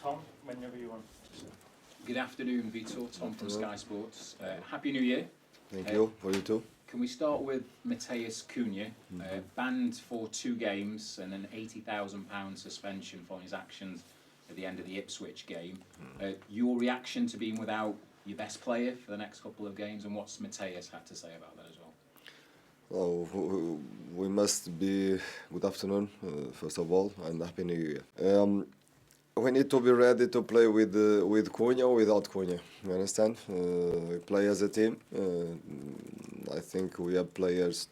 Tom, whenever you want. Good afternoon, Vitor. Tom from Sky Sports. Happy New Year. Thank you, for you too. Can we start with Matheus Cunha, banned for 2 games and an £80,000 suspension for his actions at the end of the Ipswich game. Your reaction to being without your best player for the next couple of games, and what's Matheus had to say about that as well? Oh, we must be good afternoon, first of all, and Happy New Year. We need to be ready to play with Cunha or without Cunha. You understand? We play as a team. I think we have players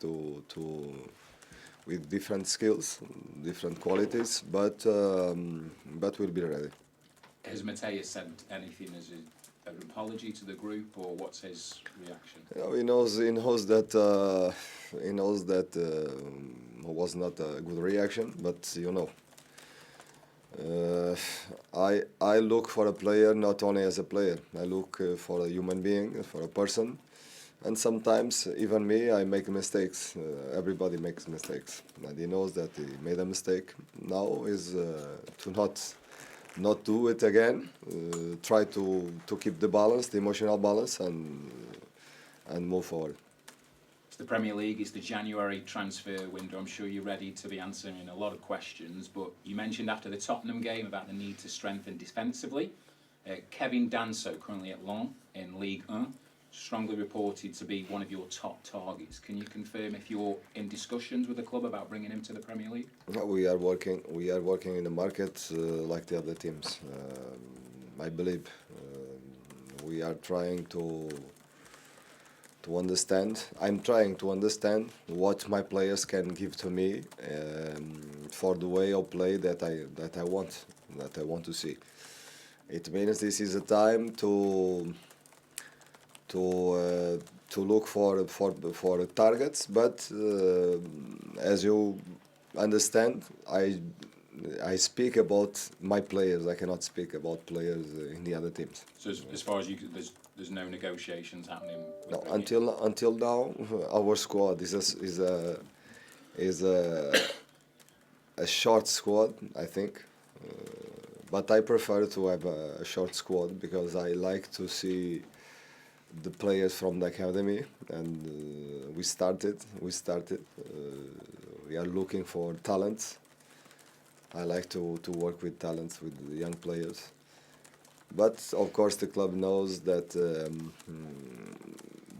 with different skills, different qualities, but we'll be ready. Has Matheus said anything as an apology to the group, or what's his reaction? He knows that was not a good reaction, but you know. I look for a player not only as a player. I look for a human being, for a person, and sometimes even me, I make mistakes. Everybody makes mistakes, and he knows that he made a mistake. Now is to not do it again. Try to keep the balance, the emotional balance, and move forward. The Premier League is the January transfer window. I'm sure you're ready to be answering a lot of questions, but you mentioned after the Tottenham game about the need to strengthen defensively. Kevin Danso, currently at Lens in Ligue 1, strongly reported to be one of your top targets. Can you confirm if you're in discussions with the club about bringing him to the Premier League? We are working in the market like the other teams. I believe we are trying to understand. I'm trying to understand what my players can give to me for the way of play that I want to see. It means this is a time to look for targets, but as you understand, I speak about my players. I cannot speak about players in the other teams. So as far as you, there's no negotiations happening. No, until now, our squad is a short squad, I think. But I prefer to have a short squad because I like to see the players from the academy, and we started. We are looking for talents. I like to work with talents, with young players. But of course the club knows that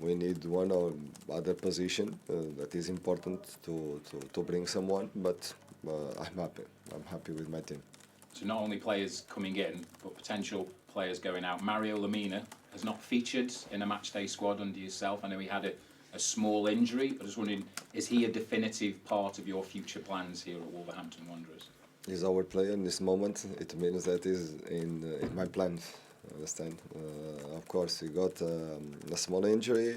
we need one or other position that is important to bring someone, but I'm happy with my team. So not only players coming in, but potential players going out. Mario Lemina has not featured in a matchday squad under yourself. I know he had a small injury, but I was wondering, is he a definitive part of your future plans here at Wolverhampton Wanderers? He's our player in this moment. It means that he's in my plans. Understand? Of course, he got a small injury.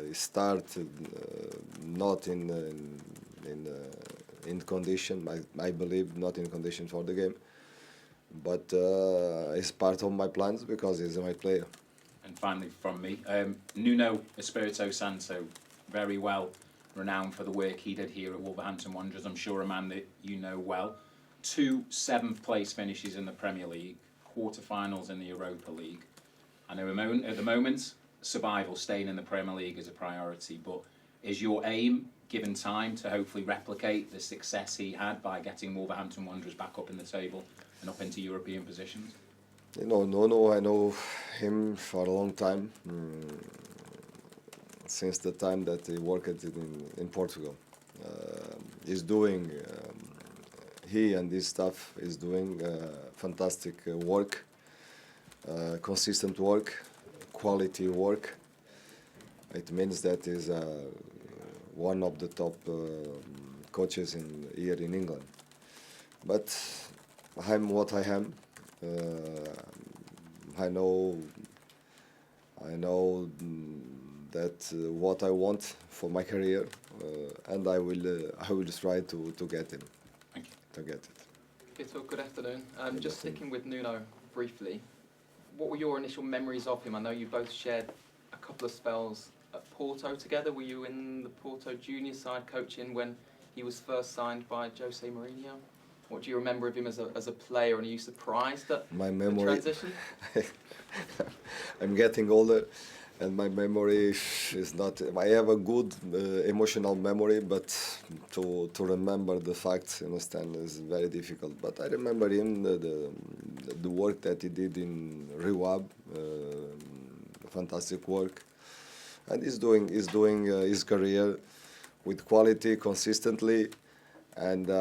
He started not in condition. I believe not in condition for the game. But he's part of my plans because he's my player. And finally, from me, Nuno Espirito Santo, very well renowned for the work he did here at Wolverhampton Wanderers. I'm sure a man that you know well. 2 7th place finishes in the Premier League, quarter-finals in the Europa League. I know at the moment, survival, staying in the Premier League is a priority, but is your aim, given time, to hopefully replicate the success he had by getting Wolverhampton Wanderers back up in the table and up into European positions? You know, Nuno, I know him for a long time, since the time that he worked in Portugal. He's doing... He and his staff is doing fantastic work, consistent work, quality work. It means that he's one of the top coaches here in England. But I'm what I am. I know that what I want for my career, and I will try to get him. To get it. Vitor, good afternoon. Just sticking with Nuno briefly, what were your initial memories of him? I know you both shared a couple of spells at Porto together. Were you in the Porto junior side coaching when he was first signed by Jose Mourinho? What do you remember of him as a player, and are you surprised at My the memory. transition? I'm getting older, and my memory is not. I have a good emotional memory, but to remember the facts, you understand, is very difficult. But I remember him, the work that he did in Rewab, fantastic work, and he's doing his career with quality consistently, and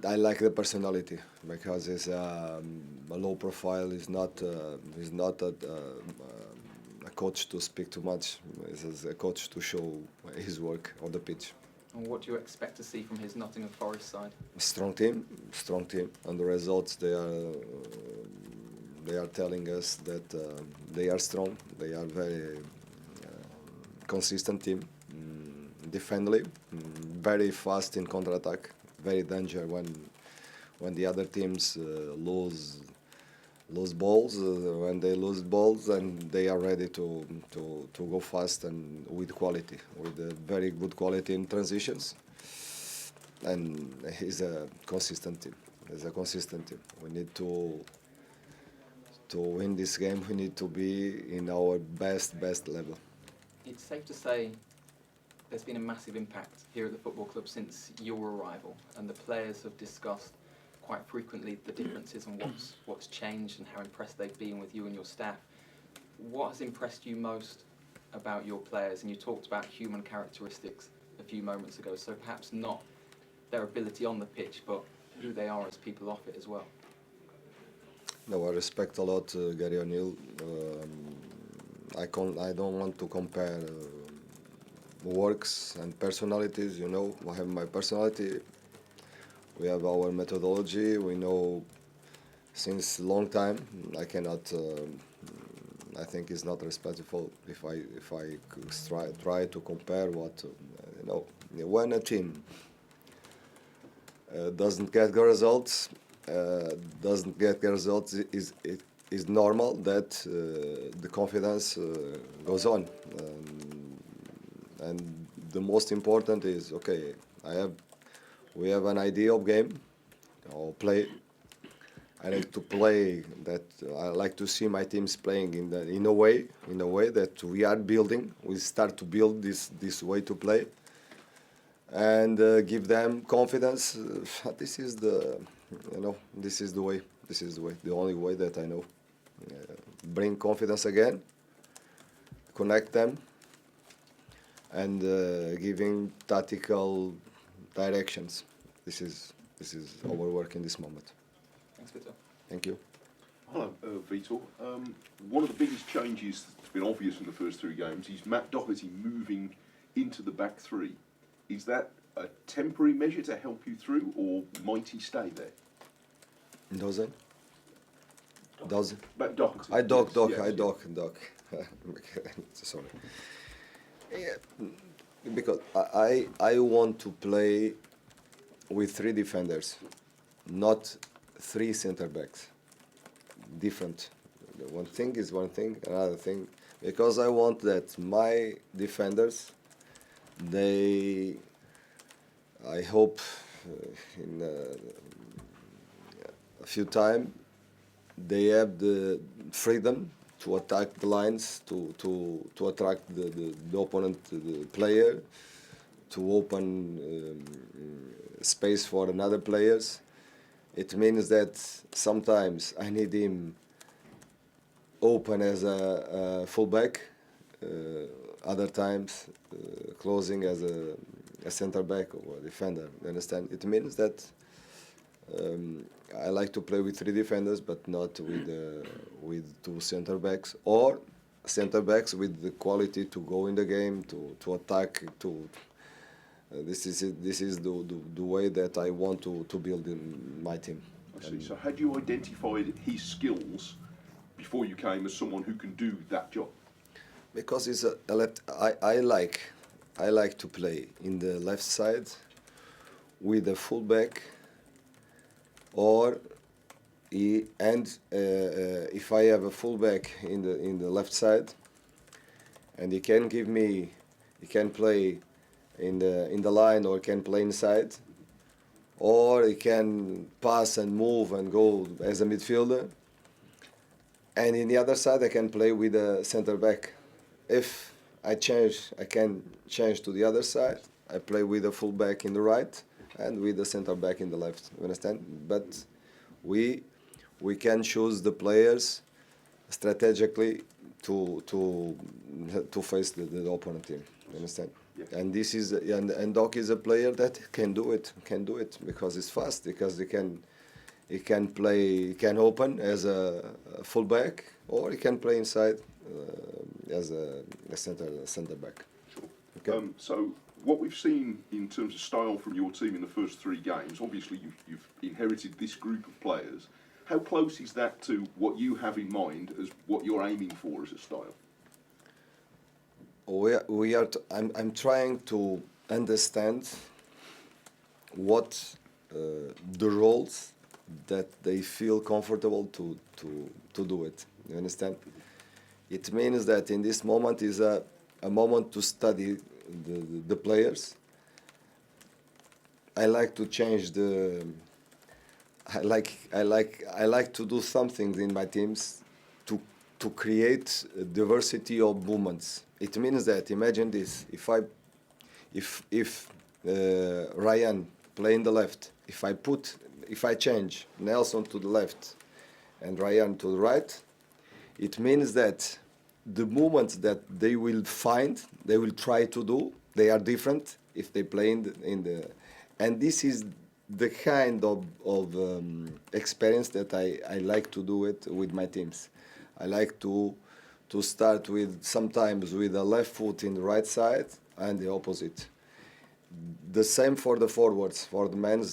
I like the personality because he's a low profile. He's not a coach to speak too much. He's a coach to show his work on the pitch. And what do you expect to see from his Nottingham Forest side? Strong team, and the results they are telling us that they are strong. They are very consistent team, defensively, very fast in counter-attack, very danger when the other teams lose balls. When they lose balls, and they are ready to go fast and with quality, with a very good quality in transitions. And he's a consistent team. We need to win this game. We need to be in our best level. It's safe to say there's been a massive impact here at the football club since your arrival, and the players have discussed quite frequently the differences and what's changed and how impressed they've been with you and your staff. What has impressed you most about your players? And you talked about human characteristics a few moments ago, so perhaps not their ability on the pitch, but who they are as people off it as well. No, I respect a lot Gary O'Neill. I don't want to compare works and personalities. You know, I have my personality. We have our methodology. We know since long time. I cannot. I think it's not respectful if I try to compare what you know. When a team doesn't get the results, is normal that the confidence goes on. And the most important is, okay, we have an idea of game or play. I like to play that. I like to see my teams playing in a way that we are building. We start to build this way to play, and give them confidence. This is the way. The only way that I know. Bring confidence again. Connect them. And giving tactical directions. This is our work in this moment. Thanks, Vitor. Thank you. Hello, Vitor. One of the biggest changes that's been obvious in the first three games is Matt Doherty moving into the back three. Is that a temporary measure to help you through, or might he stay there? Doesn't. Matt Doherty. Doc. Sorry. Yeah, because I want to play with three defenders, not three center backs. Different. One thing is one thing, another thing. Because I want that my defenders, I hope in a few time, they have the freedom to attack the lines, to attract the opponent the player, to open space for another players. It means that sometimes I need him open as a fullback, other times closing as a center back or a defender. You understand? It means that I like to play with three defenders, but not with two center backs, or center backs with the quality to go in the game, to attack. This is the way that I want to build in my team. I see. So had you identified his skills before you came as someone who can do that job? Because it's a left. I like to play in the left side with a fullback. Or if I have a fullback in the left side, and he can play in the line or can play inside, or he can pass and move and go as a midfielder. And in the other side, I can play with a center back. If I can change to the other side. I play with a full back in the right and with a center back in the left. You understand? But we can choose the players strategically to face the opponent team. You understand? Yeah. And this is and Doc is a player that can do it because he's fast, because he can play, he can open as a fullback, or he can play inside as a center back. Sure. Okay. So what we've seen in terms of style from your team in the first 3 games, obviously you've inherited this group of players. How close is that to what you have in mind as what you're aiming for as a style? I'm trying to understand what the roles that they feel comfortable to do it. You understand? It means that in this moment is a moment to study the players. I like to change I like to do some things in my teams to create a diversity of movements. It means that, imagine this: if Ryan play in the left, if I change Nelson to the left and Ryan to the right, it means that the movements that they will try to do, they are different if they play in the and this is the kind of experience that I like to do it with my teams. I like to start sometimes with the left foot in the right side and the opposite. The same for the forwards, for the men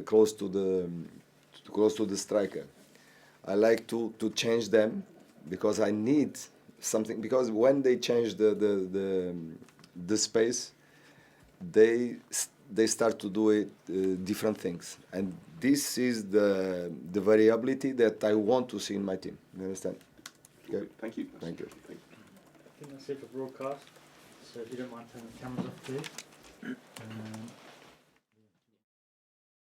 close to the striker. I like to change them because I need something. Because when they change the space, they start to do different things, and this is the variability that I want to see in my team. You understand? Okay. Thank you. Thank you. Thank you. I think that's it for broadcast. So if you don't mind turning the cameras off, please.